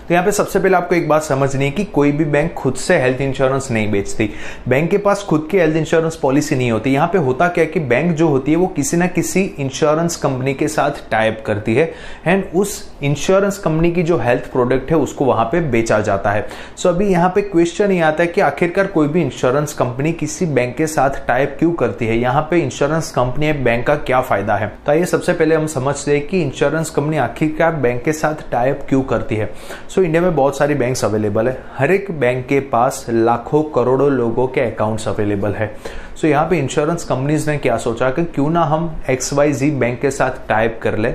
तो यहाँ पे सबसे पहले आपको एक बात समझनी है कि कोई भी बैंक खुद से हेल्थ इंश्योरेंस नहीं बेचती। बैंक के पास खुद की हेल्थ इंश्योरेंस पॉलिसी नहीं होती। यहाँ पे होता क्या है कि बैंक जो होती है वो किसी ना किसी इंश्योरेंस कंपनी के साथ टाई अप करती है एंड उस इंश्योरेंस कंपनी की जो हेल्थ प्रोडक्ट है उसको वहां पे बेचा जाता है। सो अभी यहाँ पे क्वेश्चन ये आता है कि आखिरकार कोई भी इंश्योरेंस कंपनी किसी बैंक के साथ टाई अप क्यों करती है, यहाँ पे इंश्योरेंस कंपनी बैंक का क्या फायदा है। तो आइए सबसे पहले हम समझते हैं कि इंश्योरेंस कंपनी आखिरकार बैंक के साथ टाई अप क्यों करती है। सो इंडिया में बहुत सारी बैंक्स अवेलेबल है, हर एक बैंक के पास लाखों करोड़ों लोगों के अकाउंट्स अवेलेबल है। सो यहाँ पे इंश्योरेंस कंपनीज ने क्या सोचा कि क्यों ना हम XYZ बैंक के साथ टाई अप कर ले,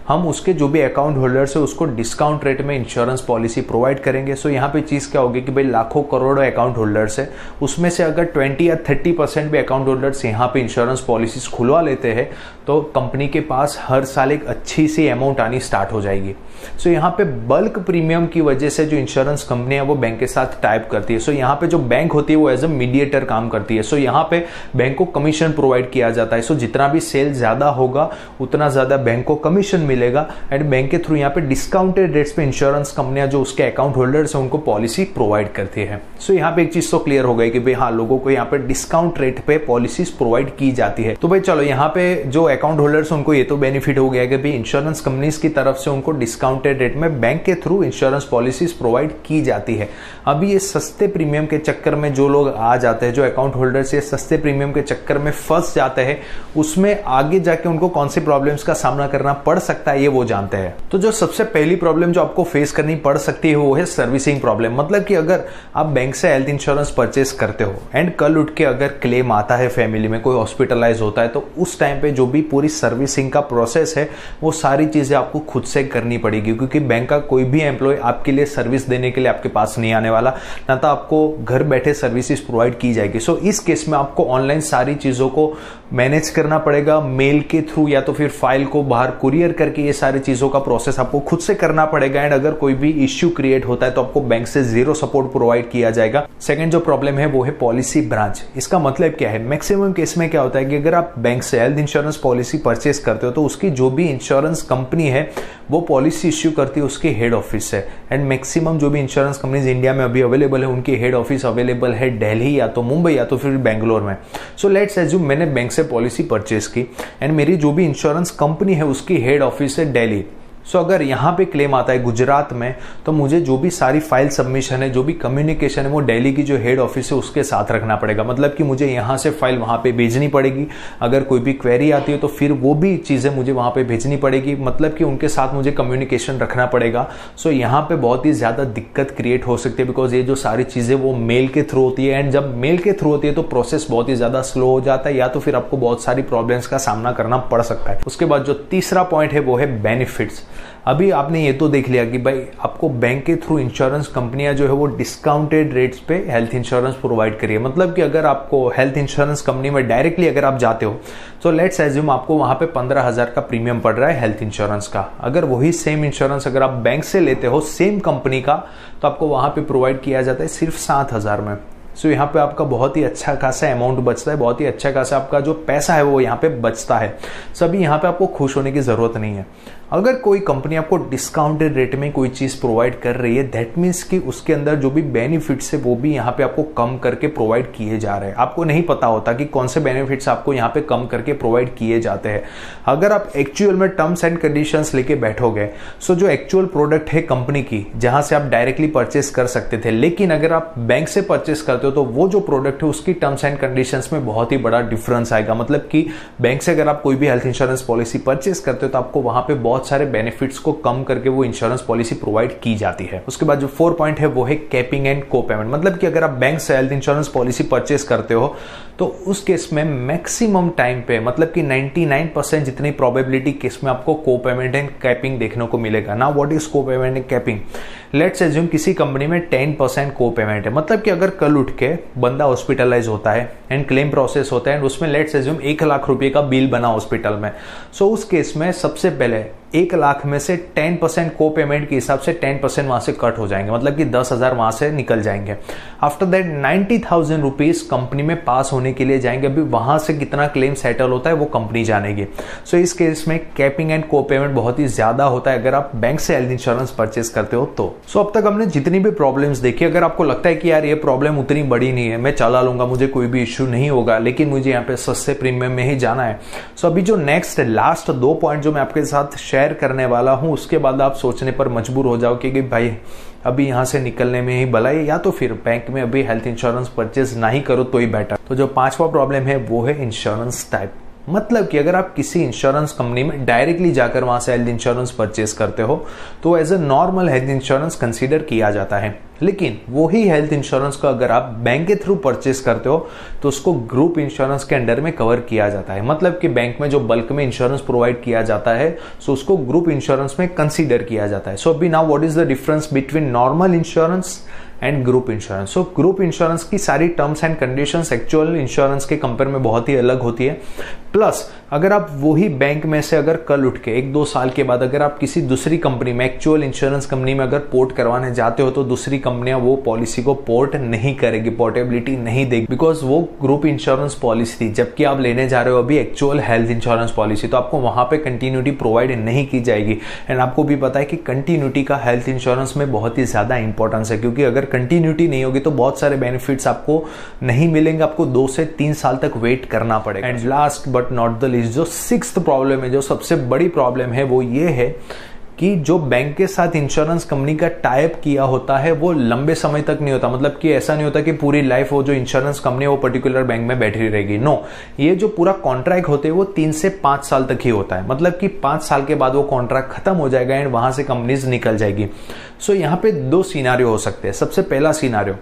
हम उसके जो भी अकाउंट होल्डर्स है उसको डिस्काउंट रेट में इंश्योरेंस पॉलिसी प्रोवाइड करेंगे। सो यहाँ पे चीज़ क्या होगी कि भाई लाखों करोड़ों अकाउंट होल्डर्स है, उसमें से अगर 20 या 30% भी अकाउंट होल्डर्स यहाँ पे इंश्योरेंस पॉलिसीज खुलवा लेते हैं तो कंपनी के पास हर साल एक अच्छी सी अमाउंट आनी स्टार्ट हो जाएगी। सो यहाँ पे बल्क प्रीमियम की वजह से जो इंश्योरेंस कंपनी है वो बैंक के साथ टाइप करती है। सो यहाँ पे जो बैंक होती है वो एज अ मीडिएटर काम करती है। सो यहाँ पे बैंक को कमीशन प्रोवाइड किया जाता है। सो जितना भी सेल ज्यादा होगा उतना ज्यादा बैंक को कमीशन मिलेगा एंड बैंक के थ्रू यहाँ पे डिस्काउंटेड रेट्स पे इंश्योरेंस कंपनियां जो उसके अकाउंट होल्डर्स हैं उनको पॉलिसी प्रोवाइड करती है। सो यहाँ पे एक चीज तो क्लियर हो गई कि भाई हाँ, लोगों को यहाँ पे डिस्काउंट रेट पे पॉलिसीज प्रोवाइड की जाती है। तो भाई चलो, यहाँ पे जो अकाउंट होल्डर्स उनको ये तो बेनिफिट हो गया कि भाई इंश्योरेंस कंपनीज की तरफ से उनको डिस्काउंटेड रेट में बैंक के थ्रू इंश्योरेंस पॉलिसीज प्रोवाइड की जाती है। अभी ये सस्ते प्रीमियम के चक्कर में जो लोग आ जाते हैं, जो अकाउंट होल्डर्स ये सस्ते प्रीमियम के चक्कर में फंस जाते हैं, उसमें आगे जाके उनको कौन सी प्रॉब्लम्स का सामना करना पड़ सकता है ये वो जानते हैं। तो जो सबसे पहली प्रॉब्लम जो आपको फेस करनी पड़ सकती है वो है सर्विसिंग प्रॉब्लम। मतलब कि अगर आप बैंक से हेल्थ इंश्योरेंस परचेस करते हो एंड कल उठ के अगर क्लेम आता है, फैमिली में कोई हॉस्पिटलाइज होता है, तो उस टाइम पे जो भी पूरी सर्विसिंग का प्रोसेस है वो सारी चीजें आपको खुद से करनी पड़ेगी, क्योंकि बैंक का कोई भी एम्प्लॉय आपके लिए सर्विस देने के लिए आपके पास नहीं आने वाला, ना तो आपको घर बैठे सर्विसेज प्रोवाइड की जाएगी। सो इस केस में आपको ऑनलाइन सारी चीजों को मैनेज करना पड़ेगा, मेल के थ्रू या तो फिर फाइल को बाहर कुरियर करके ये सारी चीजों का प्रोसेस आपको खुद से करना पड़ेगा। एंड अगर कोई भी इश्यू क्रिएट होता है तो आपको बैंक से जीरो सपोर्ट प्रोवाइड किया जाएगा। सेकंड जो प्रॉब्लम है वो है पॉलिसी ब्रांच। इसका मतलब क्या है, मैक्सिमम केस में क्या होता है कि अगर आप बैंक से हेल्थ इंश्योरेंस पॉलिसी परचेस करते हो तो उसकी जो भी इंश्योरेंस कंपनी है वो पॉलिसी इश्यू करती है उसके हेड ऑफिस से। एंड मैक्सिमम जो भी इंश्योरेंस कंपनीज इंडिया में अभी अवेलेबल है उनकी हेड ऑफिस अवेलेबल है दिल्ली या तो मुंबई या तो फिर बैंगलोर में। सो लेट्स एज्यूम मैंने बैंक से पॉलिसी परचेस की एंड मेरी जो भी इंश्योरेंस कंपनी है उसकी हेड ऑफिस है दिल्ली। सो अगर यहाँ पे क्लेम आता है गुजरात में तो मुझे जो भी सारी फाइल सबमिशन है, जो भी कम्युनिकेशन है वो दिल्ली की जो हेड ऑफिस है उसके साथ रखना पड़ेगा। मतलब कि मुझे यहाँ से फाइल वहाँ पे भेजनी पड़ेगी। अगर कोई भी क्वेरी आती है तो फिर वो भी चीज़ें मुझे वहाँ पे भेजनी पड़ेगी, मतलब कि उनके साथ मुझे कम्युनिकेशन रखना पड़ेगा। सो यहाँ पे बहुत ही ज़्यादा दिक्कत क्रिएट हो सकती है, बिकॉज ये जो सारी चीज़ें वो मेल के थ्रू होती है एंड जब मेल के थ्रू होती है तो प्रोसेस बहुत ही ज़्यादा स्लो हो जाता है या तो फिर आपको बहुत सारी प्रॉब्लम्स का सामना करना पड़ सकता है। उसके बाद जो तीसरा पॉइंट है वो है बेनिफिट्स। अभी आपने ये तो देख लिया कि भाई आपको बैंक के थ्रू इंश्योरेंस कंपनियां जो है वो डिस्काउंटेड रेट्स पे हेल्थ इंश्योरेंस प्रोवाइड करिए। मतलब कि अगर आपको हेल्थ इंश्योरेंस कंपनी में डायरेक्टली अगर आप जाते हो तो लेट्स एज्यूम आपको वहां पे 15,000 का प्रीमियम पड़ रहा है हेल्थ इंश्योरेंस का। अगर वही सेम इंश्योरेंस अगर आप बैंक से लेते हो सेम कंपनी का तो आपको वहां पे प्रोवाइड किया जाता है सिर्फ 7,000 में। सो यहाँ पे आपका बहुत ही अच्छा खासा अमाउंट बचता है, बहुत ही अच्छा खासा आपका जो पैसा है वो यहाँ पे बचता है। सभी यहाँ पे आपको खुश होने की जरूरत नहीं है। अगर कोई कंपनी आपको डिस्काउंटेड रेट में कोई चीज प्रोवाइड कर रही है दैट मीन्स कि उसके अंदर जो भी बेनिफिट्स है वो भी यहाँ पे आपको कम करके प्रोवाइड किए जा रहे हैं। आपको नहीं पता होता कि कौन से बेनिफिट्स आपको यहाँ पे कम करके प्रोवाइड किए जाते हैं। अगर आप एक्चुअल में टर्म्स एंड कंडीशंस लेके बैठोगे, सो जो एक्चुअल प्रोडक्ट है कंपनी की जहां से आप डायरेक्टली परचेस कर सकते थे, लेकिन अगर आप बैंक से परचेस करते हो तो वो जो प्रोडक्ट है उसकी टर्म्स एंड कंडीशंस में बहुत ही बड़ा डिफरेंस आएगा। मतलब कि बैंक से अगर आप कोई भी हेल्थ इंश्योरेंस पॉलिसी परचेस करते हो तो आपको वहां पे बहुत सारे बेनिफिट्स को कम करके वो इंश्योरेंस पॉलिसी प्रोवाइड की जाती है। उसके बाद जो 4 पॉइंट है वो है कैपिंग एंड को पेमेंट। मतलब कि अगर आप बैंक से हेल्थ इंश्योरेंस पॉलिसी परचेस करते हो तो उस केस में मैक्सिमम टाइम पे मतलब कि 99% जितनी प्रोबेबिलिटी केस में आपको को पेमेंट एंड कैपिंग देखने को मिलेगा ना। व्हाट इज को payment and capping? Let's assume किसी कंपनी में 10% को पेमेंट है। मतलब कि अगर कल उठ के बंदा हॉस्पिटलाइज होता है एंड क्लेम प्रोसेस होता है एंड उसमें लेट्स एज्यूम 1 लाख रुपए का बिल बना हॉस्पिटल में, सो उस केस में सबसे पहले 1 लाख में से 10% को पेमेंट के हिसाब से 10% वहां से कट हो जाएंगे, मतलब कि 10,000 वहां से निकल जाएंगे। आफ्टर दैट 90,000 रुपीज कंपनी में पास होने के लिए जाएंगे। अभी वहां से कितना क्लेम सेटल होता है वो कंपनी जानेगी। सो इस केस में कैपिंग एंड को पेमेंट बहुत ही ज्यादा होता है अगर आप बैंक से हेल्थ इंश्योरेंस परचेस करते हो तो। सो अब तक हमने जितनी भी प्रॉब्लम्स देखी, अगर आपको लगता है कि यार ये प्रॉब्लम उतनी बड़ी नहीं है, मैं चला लूंगा, मुझे कोई भी इश्यू नहीं होगा, लेकिन मुझे यहाँ पे सस्ते प्रीमियम में ही जाना है। सो अभी जो नेक्स्ट लास्ट 2 पॉइंट जो मैं आपके साथ शेयर करने वाला हूं, उसके बाद आप सोचने पर मजबूर हो जाओ कि भाई अभी यहां से निकलने में ही भलाई, या तो फिर बैंक में अभी हेल्थ इंश्योरेंस परचेज नहीं करो तो ही बेटर। तो जो 5वां प्रॉब्लम है वो है इंश्योरेंस टाइप। मतलब कि अगर आप किसी इंश्योरेंस कंपनी में डायरेक्टली जाकर वहां से हेल्थ इंश्योरेंस परचेज करते हो तो as a normal health insurance consider किया जाता है, लेकिन वही हेल्थ इंश्योरेंस को अगर आप बैंक के थ्रू परचेस करते हो तो उसको ग्रुप इंश्योरेंस के अंडर में कवर किया जाता है। मतलब कि बैंक में जो बल्क में इंश्योरेंस प्रोवाइड किया जाता है सो उसको ग्रुप इंश्योरेंस में कंसीडर किया जाता है। सो अभी now what is the difference between normal insurance and group insurance. So group insurance की सारी terms and conditions actual insurance के कंपेयर में बहुत ही अलग होती है। प्लस अगर आप वही बैंक में से अगर कल उठ के 1-2 साल के बाद अगर आप किसी दूसरी कंपनी में, एक्चुअल इंश्योरेंस कंपनी में अगर पोर्ट करवाने जाते हो तो दूसरी कंपनियां वो पॉलिसी को पोर्ट नहीं करेगी, पोर्टेबिलिटी नहीं देगी, बिकॉज वो ग्रुप इंश्योरेंस पॉलिसी थी, जबकि आप लेने जा रहे हो अभी एक्चुअल हेल्थ इंश्योरेंस पॉलिसी, तो आपको वहां पे कंटिन्यूटी प्रोवाइड नहीं की जाएगी। एंड आपको भी पता है कि कंटिन्यूटी का हेल्थ इंश्योरेंस में बहुत ही ज्यादा इंपॉर्टेंस है, क्योंकि अगर कंटिन्यूटी नहीं होगी तो बहुत सारे बेनिफिट्स आपको नहीं मिलेंगे, आपको 2 से 3 साल तक वेट करना पड़ेगा। And last but not the least, जो 6th प्रॉब्लम है, जो सबसे बड़ी प्रॉब्लम है, वो ये है कि जो बैंक के साथ इंश्योरेंस कंपनी का टाइप किया होता है वो लंबे समय तक नहीं होता। मतलब कि ऐसा नहीं होता कि पूरी लाइफ वो जो इंश्योरेंस कंपनी है वो पर्टिकुलर बैंक में बैठी रहेगी। नो, ये जो पूरा कॉन्ट्रैक्ट होते हैं वो 3 से 5 साल तक ही होता है। मतलब कि 5 साल के बाद वो कॉन्ट्रैक्ट खत्म हो जाएगा एंड वहां से कंपनीज निकल जाएगी। सो यहाँ पे 2 सिनारियो हो सकते हैं। सबसे पहला सिनारियो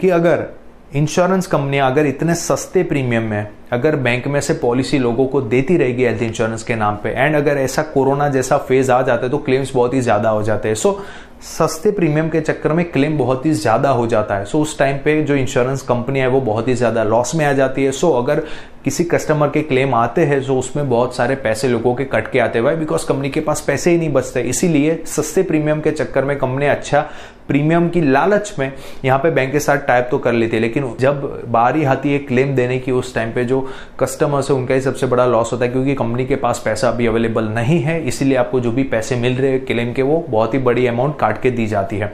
कि अगर इंश्योरेंस कंपनियां अगर इतने सस्ते प्रीमियम में अगर बैंक में से पॉलिसी लोगों को देती रहेगी हेल्थ इंश्योरेंस के नाम पे, एंड अगर ऐसा कोरोना जैसा फेज आ जाता है तो क्लेम्स बहुत ही ज्यादा हो जाते हैं। सो सस्ते प्रीमियम के चक्कर में क्लेम बहुत ही ज्यादा हो जाता है। सो उस टाइम पे जो इंश्योरेंस कंपनी है वो बहुत ही ज्यादा लॉस में आ जाती है। सो अगर किसी कस्टमर के क्लेम आते हैं तो उसमें बहुत सारे पैसे लोगों के कट के आते हैं, बिकॉज कंपनी के पास पैसे ही नहीं बचते। इसीलिए सस्ते प्रीमियम के चक्कर में कंपनी अच्छा प्रीमियम की लालच में यहाँ पे बैंक के साथ टाइप तो कर लेती है, लेकिन जब बारी आती है क्लेम देने की उस टाइम पे जो कस्टमर्स है उनका ही सबसे बड़ा लॉस होता है, क्योंकि कंपनी के पास पैसा अभी अवेलेबल नहीं है। इसीलिए आपको जो भी पैसे मिल रहे हैं क्लेम के वो बहुत ही बड़ी अमाउंट काट के दी जाती है।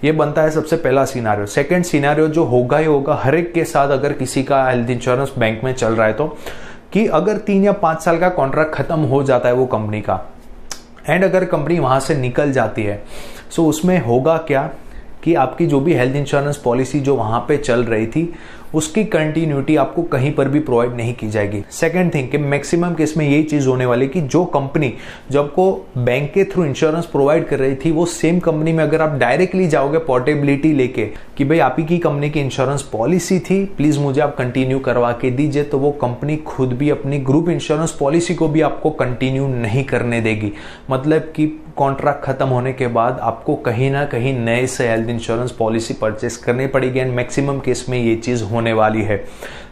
ये बनता है सबसे पहला सिनारियो। सेकंड सिनारियो जो होगा ही होगा हर एक के साथ, अगर किसी का हेल्थ इंश्योरेंस बैंक में चल रहा है तो, कि अगर 3 या 5 साल का कॉन्ट्रैक्ट खत्म हो जाता है वो कंपनी का, एंड अगर कंपनी वहां से निकल जाती है, सो उसमें होगा क्या कि आपकी जो भी हेल्थ इंश्योरेंस पॉलिसी जो वहां पे चल रही थी उसकी कंटिन्यूटी आपको कहीं पर भी प्रोवाइड नहीं की जाएगी। सेकंड थिंग कि मैक्सिमम केस में यही चीज होने वाली कि जो कंपनी जो आपको बैंक के थ्रू इंश्योरेंस प्रोवाइड कर रही थी वो सेम कंपनी में अगर आप डायरेक्टली जाओगे पोर्टेबिलिटी लेके कि भाई आप ही की कंपनी की इंश्योरेंस पॉलिसी थी, प्लीज मुझे आप कंटिन्यू करवा के दीजिए, तो वो कंपनी खुद भी अपनी ग्रुप इंश्योरेंस पॉलिसी को भी आपको कंटिन्यू नहीं करने देगी। मतलब कि कॉन्ट्रैक्ट खत्म होने के बाद आपको कहीं ना कहीं नए से हेल्थ इंश्योरेंस पॉलिसी परचेस करनी पड़ेगी, एंड मैक्सिमम केस में ये चीज होने वाली है।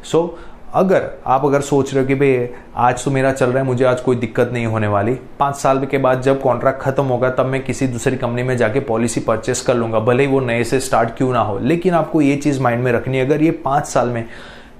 सो अगर आप सोच रहे हो कि भाई आज तो मेरा चल रहा है, मुझे आज कोई दिक्कत नहीं होने वाली, 5 साल के बाद जब कॉन्ट्रैक्ट खत्म होगा तब मैं किसी दूसरी कंपनी में जाके पॉलिसी परचेस कर लूंगा, भले ही वो नए से स्टार्ट क्यों ना हो। लेकिन आपको ये चीज माइंड में रखनी है, अगर ये 5 साल में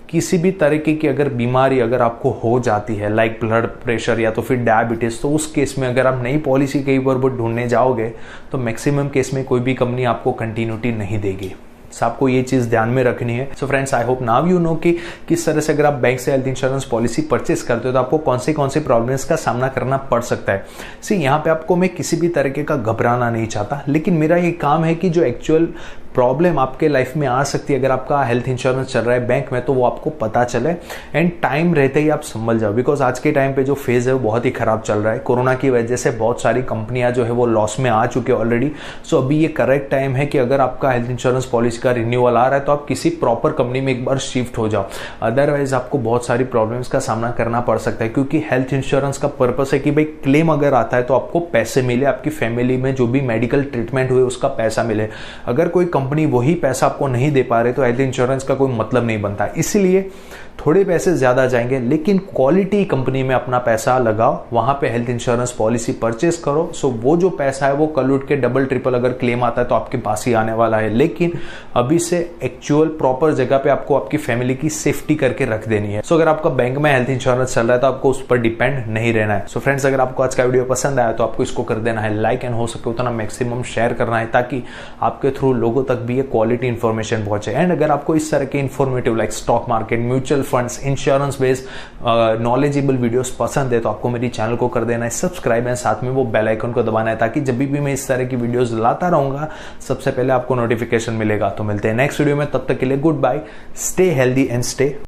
किसी भी तरीके की अगर बीमारी अगर आपको हो जाती है, लाइक ब्लड प्रेशर या तो फिर डायबिटीज, तो उस केस में अगर आप नई पॉलिसी कहीं पर ढूंढने जाओगे तो मैक्सिमम केस में कोई भी कंपनी आपको कंटिन्यूटी नहीं देगी। आपको ये चीज ध्यान में रखनी है। So friends, I hope now you know कि किस तरह से अगर आप बैंक से हेल्थ इंश्योरेंस पॉलिसी परचेस करते हो तो आपको कौन से प्रॉब्लम्स का सामना करना पड़ सकता है। यहाँ पे आपको मैं किसी भी तरीके का घबराना नहीं चाहता, लेकिन मेरा ये काम है कि जो एक्चुअल प्रॉब्लम आपके लाइफ में आ सकती है अगर आपका हेल्थ इंश्योरेंस चल रहा है बैंक में, तो वो आपको पता चले एंड टाइम रहते ही आप संभल जाओ। बिकॉज आज के टाइम पे जो फेज है वो बहुत ही खराब चल रहा है। कोरोना की वजह से बहुत सारी कंपनियां जो है वो लॉस में आ चुके हैं ऑलरेडी। सो अभी ये करेक्ट टाइम है कि अगर आपका हेल्थ इंश्योरेंस पॉलिसी का रिन्यूअल आ रहा है तो आप किसी प्रॉपर कंपनी में एक बार शिफ्ट हो जाओ, अदरवाइज आपको बहुत सारी प्रॉब्लम्स का सामना करना पड़ सकता है। क्योंकि हेल्थ इंश्योरेंस का पर्पस है कि भाई क्लेम अगर आता है तो आपको पैसे मिले, आपकी फैमिली में जो भी मेडिकल ट्रीटमेंट हुए उसका पैसा मिले। अगर कोई कंपनी वही पैसा आपको नहीं दे पा रहे तो हेल्थ इंश्योरेंस का कोई मतलब नहीं बनता। इसीलिए थोड़े पैसे ज्यादा जाएंगे, लेकिन क्वालिटी कंपनी में अपना पैसा लगाओ, वहां पे हेल्थ इंश्योरेंस पॉलिसी परचेस करो। सो वो जो पैसा है वो कल उठ के डबल ट्रिपल अगर क्लेम आता है तो आपके पास ही आने वाला है। लेकिन अभी से एक्चुअल प्रॉपर जगह पे आपको आपकी फैमिली की सेफ्टी करके रख देनी है। सो अगर आपका बैंक में हेल्थ इंश्योरेंस चल रहा है तो आपको उस पर डिपेंड नहीं रहना है। सो फ्रेंड्स, अगर आपको आज का वीडियो पसंद आया तो आपको इसको कर देना है लाइक, एंड हो सके उतना मैक्सिमम शेयर करना है ताकि आपके थ्रू लोगों तक भी ये क्वालिटी इंफॉर्मेशन पहुंचे। एंड अगर आपको इस तरह के informative like stock market, mutual funds, insurance based knowledgeable videos पसंद है तो आपको मेरी चैनल को कर देना है सब्सक्राइब, एंड साथ में वो बेल आइकन को दबाना है ताकि जब भी मैं इस तरह की वीडियोस लाता रहूंगा सबसे पहले आपको नोटिफिकेशन मिलेगा। तो मिलते हैं नेक्स्ट वीडियो में, तब तक के लिए goodbye, stay healthy and stay